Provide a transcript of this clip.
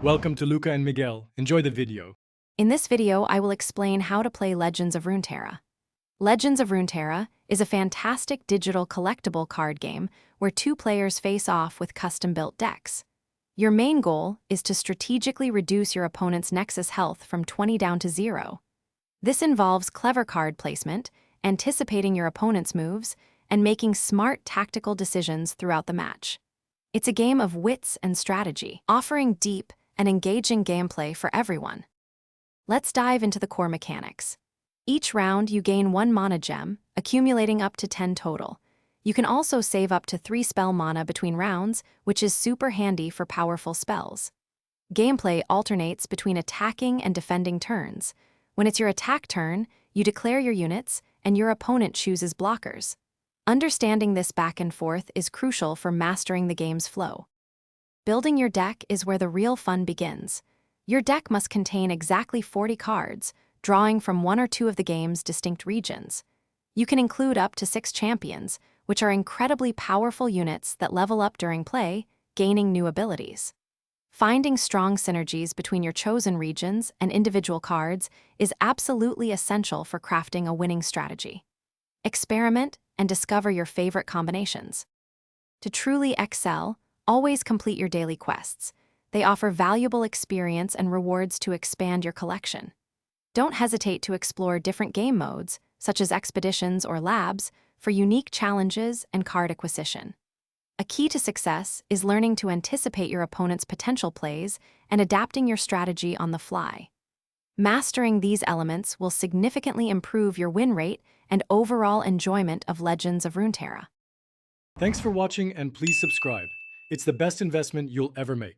Welcome to Luca and Miguel. Enjoy the video. In this video, I will explain how to play Legends of Runeterra. Legends of Runeterra is a fantastic digital collectible card game where two players face off with custom-built decks. Your main goal is to strategically reduce your opponent's Nexus health from 20 down to 0. This involves clever card placement, anticipating your opponent's moves, and making smart tactical decisions throughout the match. It's a game of wits and strategy, offering deep and engaging gameplay for everyone. Let's dive into the core mechanics. Each round, you gain 1 mana gem, accumulating up to 10 total. You can also save up to 3 spell mana between rounds, which is super handy for powerful spells. Gameplay alternates between attacking and defending turns. When it's your attack turn, you declare your units, and your opponent chooses blockers. Understanding this back and forth is crucial for mastering the game's flow. Building your deck is where the real fun begins. Your deck must contain exactly 40 cards, drawing from 1 or 2 of the game's distinct regions. You can include up to 6 champions, which are incredibly powerful units that level up during play, gaining new abilities. Finding strong synergies between your chosen regions and individual cards is absolutely essential for crafting a winning strategy. Experiment and discover your favorite combinations. To truly excel, always complete your daily quests. They offer valuable experience and rewards to expand your collection. Don't hesitate to explore different game modes, such as expeditions or labs, for unique challenges and card acquisition. A key to success is learning to anticipate your opponent's potential plays and adapting your strategy on the fly. Mastering these elements will significantly improve your win rate and overall enjoyment of Legends of Runeterra. Thanks for watching and please subscribe. It's the best investment you'll ever make.